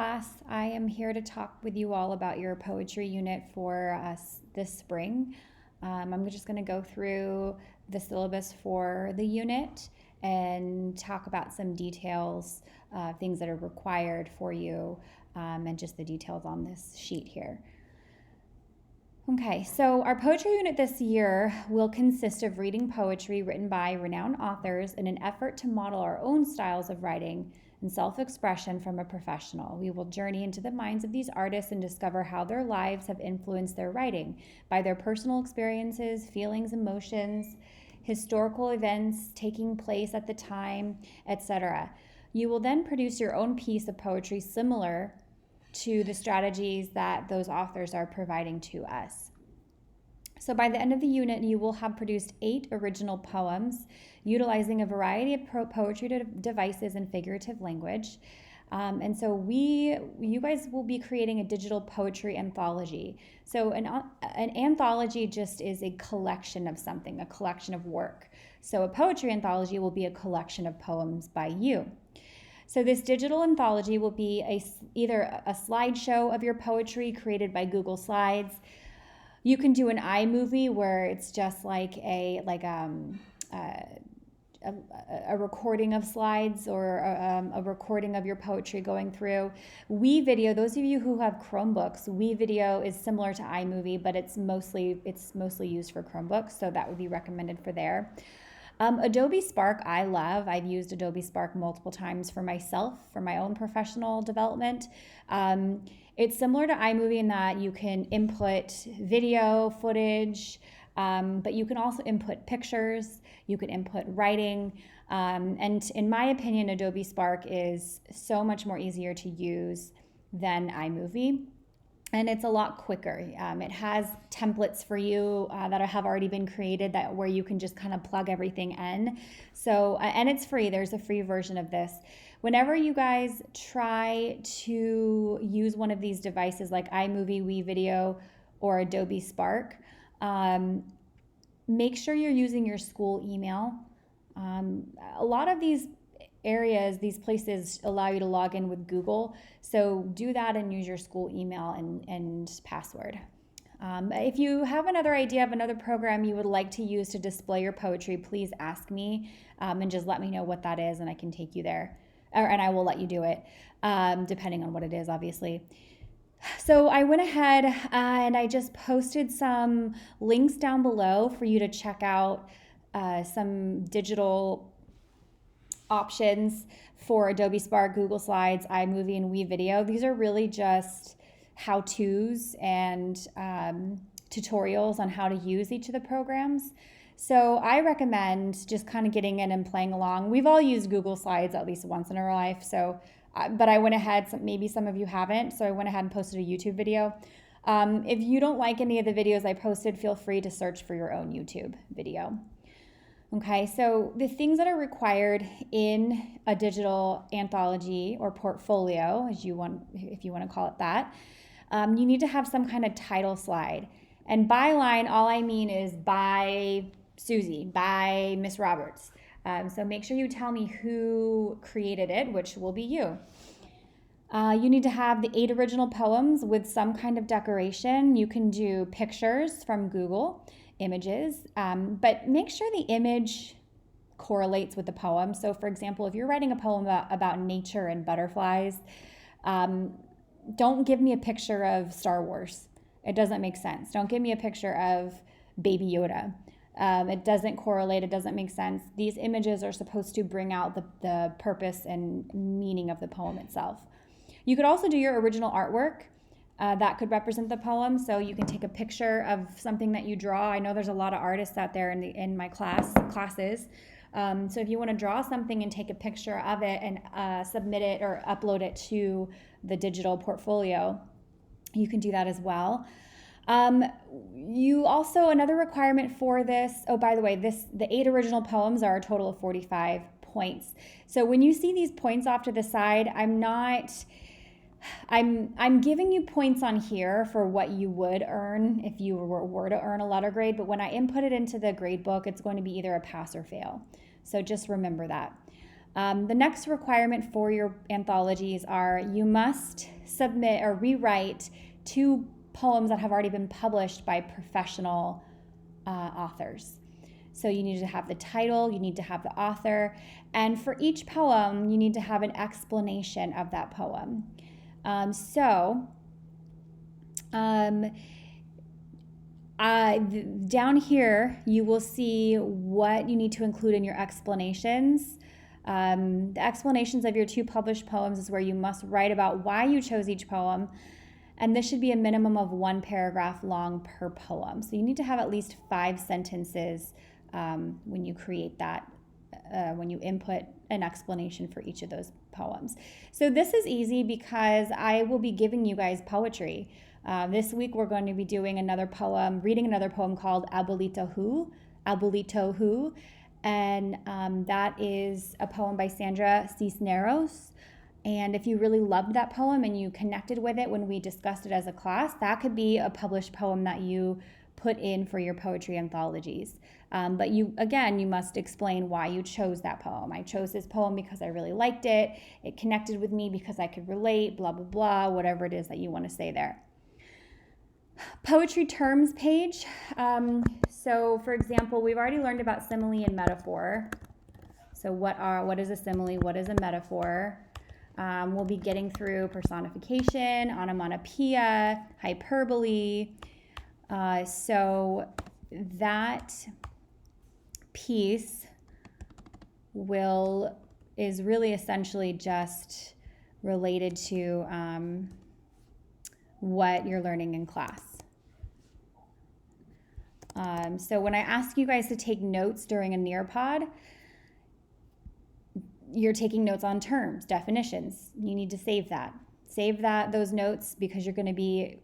Class. I am here to talk with you all about your poetry unit for us this spring. I'm just going to go through the syllabus for the unit and talk about some details, things that are required for you, and just the details on this sheet here. Okay, so our poetry unit this year will consist of reading poetry written by renowned authors in an effort to model our own styles of writing and self expression from a professional. We will journey into the minds of these artists and discover how their lives have influenced their writing by their personal experiences, feelings, emotions, historical events taking place at the time, etc. You will then produce your own piece of poetry similar to the strategies that those authors are providing to us. So by the end of the unit, you will have produced 8 original poems utilizing a variety of poetry devices and figurative language. And so you guys will be creating a digital poetry anthology. So an anthology just is a collection of something, a collection of work. So a poetry anthology will be a collection of poems by you. So this digital anthology will be either a slideshow of your poetry created by Google Slides. You can do an iMovie where it's just like a recording of slides or a recording of your poetry going through. WeVideo, those of you who have Chromebooks, WeVideo is similar to iMovie, but it's mostly used for Chromebooks, so that would be recommended for there. Adobe Spark, I love. I've used Adobe Spark multiple times for myself, for my own professional development. It's similar to iMovie in that you can input video footage, but you can also input pictures, you can input writing, and in my opinion, Adobe Spark is so much more easier to use than iMovie. And it's a lot quicker. It has templates for you that have already been created where you can just kind of plug everything in. So, and it's free. There's a free version of this. Whenever you guys try to use one of these devices like iMovie, WeVideo, or Adobe Spark, make sure you're using your school email. A lot of these places allow you to log in with Google. So do that and use your school email and password. If you have another idea of another program you would like to use to display your poetry, please ask me and just let me know what that is and I can take you there. And I will let you do it, depending on what it is, obviously. So I went ahead and I just posted some links down below for you to check out some digital options for Adobe Spark, Google Slides, iMovie, and WeVideo. These are really just how-tos and tutorials on how to use each of the programs. So I recommend just kind of getting in and playing along. We've all used Google Slides at least once in our life, but I went ahead, maybe some of you haven't, so I went ahead and posted a YouTube video. If you don't like any of the videos I posted, feel free to search for your own YouTube video. Okay, so the things that are required in a digital anthology or portfolio, if you want to call it that, you need to have some kind of title slide. And byline, all I mean is by Susie, by Miss Roberts. So make sure you tell me who created it, which will be you. You need to have the 8 original poems with some kind of decoration. You can do pictures from Google Images, but make sure the image correlates with the poem. So for example, if you're writing a poem about nature and butterflies, don't give me a picture of Star Wars. It doesn't make sense. Don't give me a picture of Baby Yoda. It doesn't correlate. It doesn't make sense. These images are supposed to bring out the purpose and meaning of the poem itself. You could also do your original artwork. That could represent the poem. So you can take a picture of something that you draw. I know there's a lot of artists out there in my classes. So if you want to draw something and take a picture of it and submit it or upload it to the digital portfolio, you can do that as well. You also, another requirement for this, oh, by the way, the 8 original poems are a total of 45 points. So when you see these points off to the side, I'm giving you points on here for what you would earn if you were to earn a letter grade, but when I input it into the grade book, it's going to be either a pass or fail. So just remember that. The next requirement for your anthologies are you must submit or rewrite 2 poems that have already been published by professional authors. So you need to have the title, you need to have the author, and for each poem, you need to have an explanation of that poem. Down here, you will see what you need to include in your explanations. The explanations of your 2 published poems is where you must write about why you chose each poem, and this should be a minimum of 1 paragraph long per poem. So you need to have at least 5 sentences when you create that, when you input an explanation for each of those poems. So this is easy because I will be giving you guys poetry. This week we're going to be doing reading another poem called Abuelito Who, and that is a poem by Sandra Cisneros. And if you really loved that poem and you connected with it when we discussed it as a class, that could be a published poem that you put in for your poetry anthologies. But you must explain why you chose that poem. I chose this poem because I really liked it. It connected with me because I could relate, blah, blah, blah, whatever it is that you want to say there. Poetry terms page. So for example, we've already learned about simile and metaphor. So what is a simile? What is a metaphor? We'll be getting through personification, onomatopoeia, hyperbole. So that piece is really essentially just related to what you're learning in class. So when I ask you guys to take notes during a Nearpod, you're taking notes on terms, definitions. You need to save that. Those notes, because you're going to be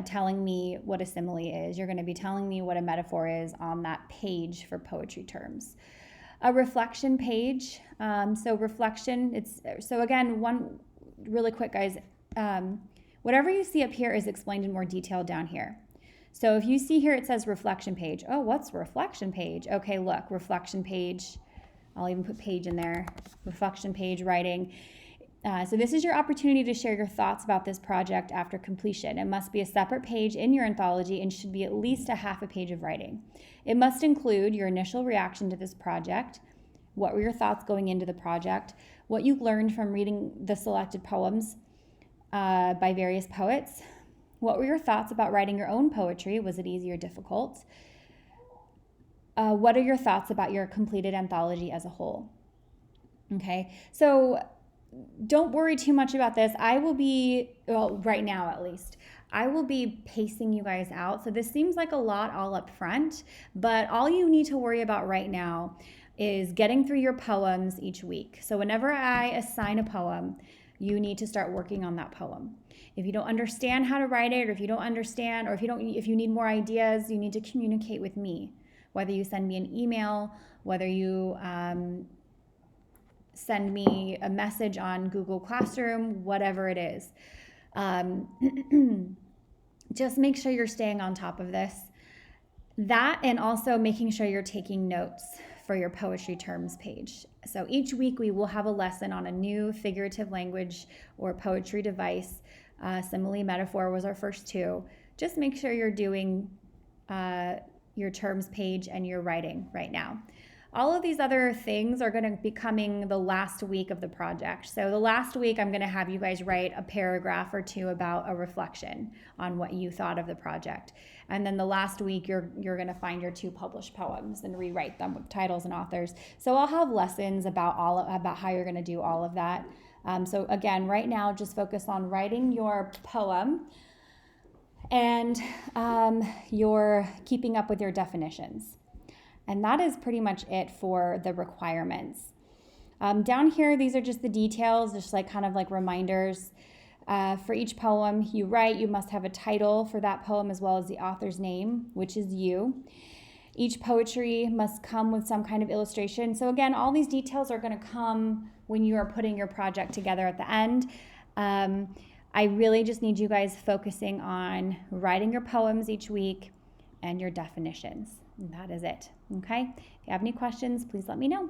telling me what a simile is. You're going to be telling me what a metaphor is on that page for poetry terms. A reflection page. Again, one really quick, guys. Whatever you see up here is explained in more detail down here. So if you see here, it says reflection page. Oh, what's reflection page? Okay, look, reflection page. I'll even put page in there. Reflection page writing. So this is your opportunity to share your thoughts about this project after completion. It must be a separate page in your anthology and should be at least a half a page of writing. It must include your initial reaction to this project. What were your thoughts going into the project? What you learned from reading the selected poems by various poets? What were your thoughts about writing your own poetry? Was it easy or difficult? What are your thoughts about your completed anthology as a whole? Okay, so don't worry too much about this. I will be, right now at least, I will be pacing you guys out. So this seems like a lot all up front, but all you need to worry about right now is getting through your poems each week. So whenever I assign a poem, you need to start working on that poem. If you don't understand how to write it, or if you don't understand, or if you need more ideas, you need to communicate with me. Whether you send me an email, whether you send me a message on Google Classroom, whatever it is. Just make sure you're staying on top of this. That, and also making sure you're taking notes for your poetry terms page. So each week we will have a lesson on a new figurative language or poetry device. Simile, metaphor was our first 2. Just make sure you're doing your terms page and your writing right now. All of these other things are going to be coming the last week of the project. So the last week, I'm going to have you guys write a paragraph or 2 about a reflection on what you thought of the project. And then the last week, you're going to find your 2 published poems and rewrite them with titles and authors. So I'll have lessons about how you're going to do all of that. So again, right now, just focus on writing your poem and you're keeping up with your definitions. And that is pretty much it for the requirements. Down here, these are just the details, just kind of like reminders. For each poem you write, you must have a title for that poem as well as the author's name, which is you. Each poetry must come with some kind of illustration. So again, all these details are going to come when you are putting your project together at the end. I really just need you guys focusing on writing your poems each week and your definitions. And that is it. Okay? If you have any questions, please let me know.